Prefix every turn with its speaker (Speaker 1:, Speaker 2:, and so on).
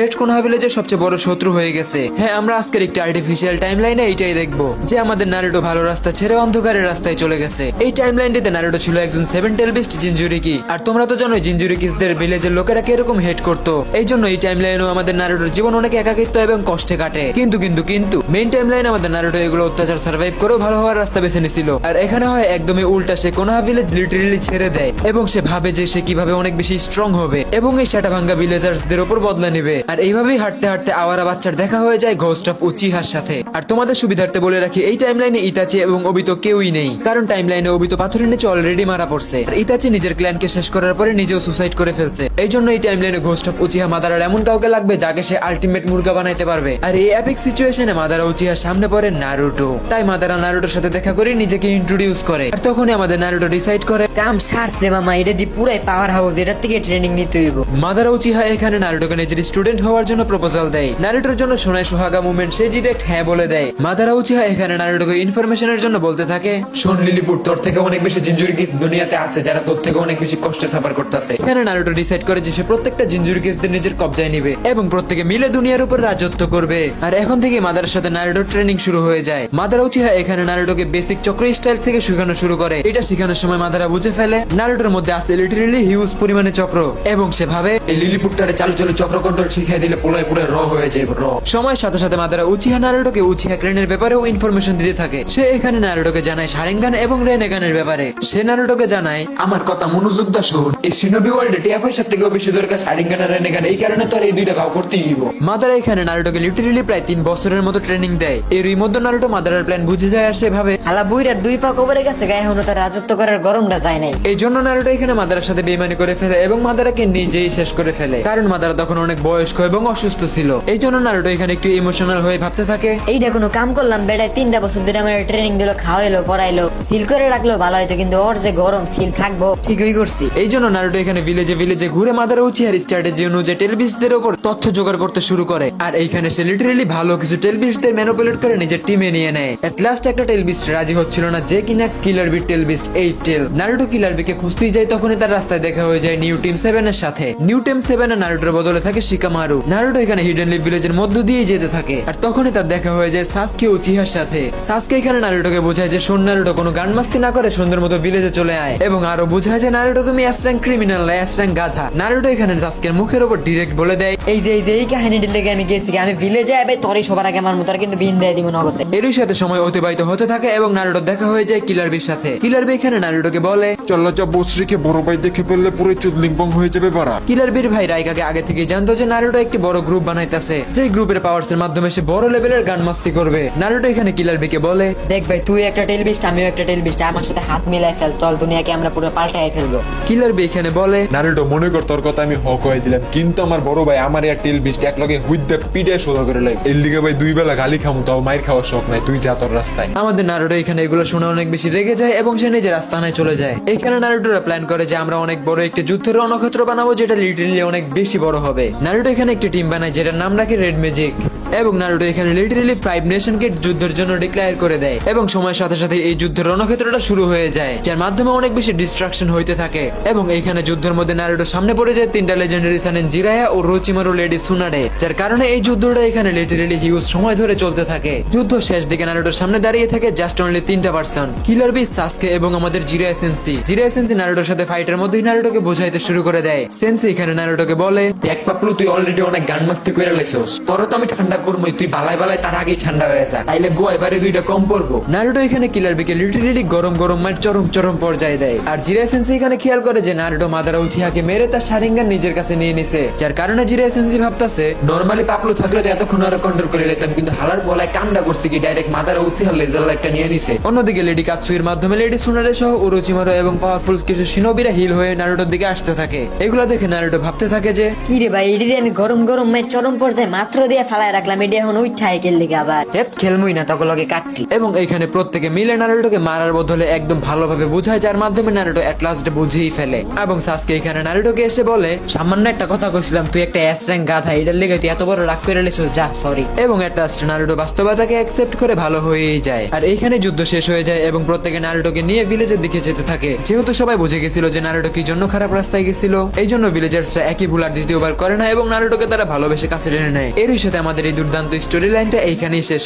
Speaker 1: Red কোনোহা ভিলেজের সবচেয়ে বড় শত্রু হয়ে গেছে। হ্যাঁ, আমরা আজকের একটি আর্টিফিশিয়াল টাইমলাইনে এইটাই দেখবো যে আমাদের নারুটো ভালো রাস্তা ছেড়ে অন্ধকারের রাস্তায় চলে গেছে। এই টাইমলাইনটিতে নারুটো ছিল একজন 7 টেল বিস্ট জিনজুরিকি। আর তোমরা তো জানোই জিনজুরিকিসদের ভিলেজের লোকেরা কিরকম হেট করতো। এই জন্য এই টাইমলাইনেও আমাদের নারুটোর জীবন অনেক একাকিত্ব এবং কষ্টে কাটে। কিন্তু মেইন টাইমলাইন আমাদের নারুটো এগুলো অত্যাচার সার্ভাইভ করেও ভালো হওয়ার রাস্তা বেছে নিছিল। আর এখানে হয় একদমই উল্টা, সে কোনোহা ভিলেজ লিটারেলি ছেড়ে দেয় এবং সে ভাবে যে সে কিভাবে অনেক বেশি স্ট্রং হবে এবং এই শাটাভাঙ্গা ভিলেজার্সদের উপর বদলা নেবে। আর এইভাবেই হাঁটতে হাঁটতে আওয়ারা বাচ্চার দেখা হয়ে যায় ঘোস্ট অফ উচিহার সাথে। আর তোমাদের সুবিধার্থে বলে রাখি, এই টাইমলাইনে ইতাচি এবং ওবিতো কেউই নেই, কারণ টাইমলাইনে ওবিতো পাথরের নিচে অলরেডি মারা পড়ছে। আর ইতাচি নিজের ক্ল্যানকে শেষ করার পরে নিজেও সুসাইড করে ফেলছে। এই জন্য এই টাইমলাইনে ঘোস্ট অফ উচিহা মাদারার এমন কাউকে লাগবে যাকে সে আলটিমেট মুরগা বানাইতে পারবে। আর এই এপিক সিচুয়েশনে মাদারা উচিহার সামনে পড়ে নারুটো। তাই মাদারা নারুটোর সাথে দেখা করে নিজেকে ইন্ট্রোডিউস করে। আর তখনই আমাদের নারুটো ডিসাইড করে
Speaker 2: কাম সারছে মামা, এটা দি পুরাই পাওয়ার হাউস, এটার থেকে ট্রেনিং নিতে হইব।
Speaker 1: মাদারা উচিহা এখানে নারুটোকে নিজের স্টুডেন্ট হওয়ার জন্য প্রপোজাল দেয়। নারুটোর জন্য সোনায় সোহাগা মুভমেন্ট সে ডিরেক্ট হ্যাঁ বলে দেয়। মাদারা উচিহা এখানে নারুটোকে ইনফরমেশনের জন্য বলতে থাকে, শোন লিলিপুট, তোর থেকে অনেক বেশি জিনজুরিকিস দুনিয়াতে আছে যারা তোর থেকে অনেক বেশি কষ্টে সাফার করতেছে। এখানে নারুটো ডিসাইড করে যে সে প্রত্যেকটা জিনজুরিকিসদের নিজের কবজায় নিবে এবং প্রত্যেকে মিলে দুনিয়ার উপর রাজত্ব করবে। আর এখন থেকে মাদারার সাথে নারুটোর ট্রেনিং শুরু হয়ে যায়। মাদারা উচিহা এখানে নারুটোকে বেসিক চক্র স্টাইল থেকে শেখানো শুরু করে। এটা শেখানোর সময় মাদারা বুঝে ফেলে নারুটোর মধ্যে আছে লিটারেলি হিউজ পরিমাণে চক্র এবং সে ভাবে এই লিলিপুটটারে চালু চালু চক্র কন্ট্রোল শিখিয়ে দিলে পুরো পুরো র হয়ে যাবে র। সময়ের সাথে সাথে মাদারা উচিহা নারুটোকে উচিহা ক্রেনের ব্যাপারেও ইনফরমেশন দিতে থাকে। সে এখানে নারুটোকে জানায় শারিঙ্গান এবং রেনেগানের ব্যাপারে। সে নারুটোকে জানায়, আমার কথা মনোযোগ দা শোন, এই শিনোবি ওয়ার্ল্ডে টিয়া পয়সার থেকেও বেশি দরকার শারিঙ্গান আর রেনেগান, এই কারণে তোর এই দুইটা গাও করতেই হইব। মাদারা এখানে নারুটোকে লিটারেলি প্রায় 3 বছরের মতো ট্রেনিং দেয়। এরই মধ্যে নারুটো মাদারার প্ল্যান বুঝে যায় আর সে ভাবে
Speaker 2: হালা বুইরার 2 পা কবরে গেছে, গায়ে এখনো তার রাজত্ব করার গরমটা যায় নাই।
Speaker 1: এই জন্য নারুটো এখানে মাদারার সাথে বেইমানি করে ফেলে এবং মাদারাকে নিজেই শেষ করে ফেলে, কারণ মাদারা তখন অনেক বয়স্ক এবং অসুস্থ ছিল। এই জন্য নারুটো এখানে একটু ইমোশনাল হয়ে ভাবতে থাকে,
Speaker 2: এইটা কোনো কাম করলাম বেড়ায় 3টা বছর ধরে আমার ট্রেনিং দিল, খাওয়াইলো, পড়াইলো, সিল করে রাখলো ভালো হয়তো, কিন্তু ওর যে গরম সিল থাকবো ঠিকই করছি।
Speaker 1: এই জন্য নারুটো এখানে ভিলেজে ঘুরে মাদারা উচিহার স্ট্র্যাটেজি অনুযায়ী টেলবিস্টদের উপর তথ্য জোগাড় করতে শুরু করে। আর এইখানে সে লিটারেলি ভালো কিছু টেলবিস্টদের ম্যানিপুলেট করে নিজের টিমে নিয়ে নেয়। এট লাস্ট একটা টেলবিস্ট রাজি হচ্ছিল না যে কিনা কিলার বি টেলবিস্ট 8 টেল। নারুটো কিলার বিকে খুঁজতেই যায়, তখনই তার রাস্তায় দেখা হয়ে যায় নিউ টিম 7 এর সাথে। নিউ টিম 7 এ নারুটোর বদলে থাকে শিকামারু। নারুটো এখানে হিডেন লিভ ভিলেজের মধ্য দিয়ে যেতে থাকে আর তখনই তার দেখা হয়ে যায় সাসকে উচিহার সাথে। সাসকে এখানে নারুটোকে বোঝায় যে শোন নারুটো, কোনো গান মাস্তি না করে সুন্দর মতো ভিলেজে চলে আয়, এবং আরো বোঝায় যে নারুটো তুমি এস র্যাঙ্ক ক্রিমিনাল না, এস র্যাঙ্ক গাধা। নারুটো এখানে সাসকের মুখের উপর ডিরেক্ট বলে দেয়,
Speaker 2: এই যে এই কাহিনীটির লেগে আমি গেছি, আমি ভিলেজে আবে তোরই সবার আগে আমার মতো কিন্তু বিন দেয় দিব নগদে।
Speaker 1: এরই সাথে সময় অতিবাহিত হতে থাকে এবং নারুটো দেখা হয়ে যায় কিলার বির সাথে। কিলার বি এখানে নারুটোকে বলে,
Speaker 3: চল্লাচা বসরিকে বড় ভাই দেখে ফেললে পুরো চুদলিংবং হয়ে যাবে বাড়া।
Speaker 1: কিলার বির ভাই রাইকাকে আগে থেকে জানতো যে নারুটো একটি বড় গ্রুপ বানাইতেছে, যে গ্রুপের পাওয়ার্স এর মাধ্যমে সে বড় লেভেলের গান মাস্তি করবে। নারুটো এখানে কিলার বিকে বলে,
Speaker 2: দেখ ভাই, তুই একটা টেলবিস্ট, আমিও একটা টেলবিস্ট, আমার সাথে হাত মিলাই ফেল, চল দুনিয়াকে আমরা পুরো পাল্টাই ফেলবো।
Speaker 1: কিলার বি এখানে বলে,
Speaker 3: নারুটো মনে কর তোর কথা আমি হক হয়ে দিলাম, কিন্তু আমার বড় ভাই আমার আর টেল বিস্ট এক লগে হুইদ্দা পিঠে সোজা করে লাই, এর লিগে ভাই 2 বেলা গালি খামু, তাও মাইর খাওয়ার শখ নাই, তুই যা তোর রাস্তায়।
Speaker 1: আমাদের নারুটো এখানে এগুলো শুনে অনেক বেশি রেগে যায় এবং সে নিজের আস্তানায় চলে যায়। এখানে নারুটোরা প্ল্যান করে যে আমরা অনেক বড় একটি যুদ্ধের রণক্ষেত্র বানাবো, যেটা লিটারেলি অনেক বেশি বড় হবে। নারুটো এখানে একটি টিম বানায় যেটার নাম রাখে রেড ম্যাজিক, এবং নারুটো এখানে লিটারেলি 5 নেশনকে যুদ্ধের জন্য ডিক্লেয়ার করে দেয় এবং সময়ের সাথে সাথে এই যুদ্ধের রণক্ষেত্রটা শুরু হয়ে যায়, যার মাধ্যমে অনেক বেশি ডিস্ট্রাকশন হইতে থাকে। এবং এইখানে যুদ্ধের মধ্যে নারুটো সামনে পড়ে যায় 3টা লেজেন্ডারি সানেন জিরায়া ও রোচিমারু লেডি সুনাডে, যার কারণে এই যুদ্ধটা এখানে লিটারেলি হিউজ সময় ধরে চলতে থাকে। যুদ্ধ শেষ দিকে নারুটোর সামনে দাঁড়িয়ে থাকে জাস্ট অনলি 3টা পারসন, কিলার বি, সাসকে এবং আমাদের জিরায়া সেন্সি। জিরায়া সেন্সি নারুটোর সাথে ফাইটের মধ্যেই নারুটোকে বোঝাইতে শুরু করে দেয়। সেন্সি এখানে নারুটোকে বলে, দেখ পাপলু, তুই অলরেডি অনেক গান মাস্তি করে লাইছস, তোর তো আমি ঠান্ডা করবই, তুই বালাই বালাই তার আগেই ঠান্ডা হয়ে যা, তাইলে গোয়া এবারে 2টা কম পড়বো। নারুটো এখানে কিলার বিকে লিটারেলি গরম গরম মার চরম পর্যায়ে দেয়। আর জিরায়া সেন্সি এখানে খেয়াল করে যে নারুটো মাদারা উচিহাকে মেরে তার শারিঙ্গান নিজের কাছে নিয়ে নিছে, যার কারণে জিরায়া সেন্সি ভাবতাছে নরমালি পাপলু থাকলে তো এতক্ষণ আরো কন্ট্রোল করে নিতাম, কিন্তু হালার বলায় কামডা করছে কি ডাইরেক্ট মাদারা উচিহার লেজার লাইটটা নিয়ে নিছে। অন্যদিকে লেডি কাতসুইর মাধ্যমে লেডি সুনারে সহ ওরোচিমারু এবং পাওয়ারফুল কিছু শিনোবিরা হিল হয়ে নারুটোর দিকে আসতে থাকে। এগুলা দেখে নারুটো ভাবতে থাকে যে
Speaker 2: কি রে ভাই, এডিরে আমি গরম মায়ের চরম পর্যায়ে মাত্র দিয়ে ফালায় রাখলাম, এডি এখন উঠায় খেললে আবার খেলমুই না, তখন লগে কাটটি।
Speaker 1: এবং এইখানে প্রত্যেকে মিলে নারুটোকে মারার বদলে একদম ভালোভাবে বুঝায়, যার মাধ্যমে নারুটো এট লাস্ট বুঝেই ফেলে। এবং সাসকে এখানে নারুটোকে এসে বলে, সামান্য একটা কথা কইছিলাম, তুই একটা এস র্যাঙ্ক গাধা, এটার লেগে তুই এত বড় রাগ করে লেছিস, যা সরি। এবং এট লাস্ট নারুটো বাস্তবতাকে অ্যাকসেপ্ট করে ভালো হয়েই যায়। আর এইখানে যুদ্ধ শেষ হয়ে যায় এবং প্রত্যেকে নারুটোকে নিয়ে ভিলেজের দিকে যেতে থাকে। যেহেতু সবাই বুঝে গেছিল যে নারুটো কি জন্য খারাপ রাস্তায় গেছিল, এই জন্য ভিলেজার্সরা একই ভুল আর দ্বিতীয়বার করে না এবং নারুটো নারুটোকে তারা ভালোবেসে কাছে টেনে নেয়। এরই সাথে আমাদের এই দুর্দান্ত স্টোরি লাইনটা এইখানেই শেষ।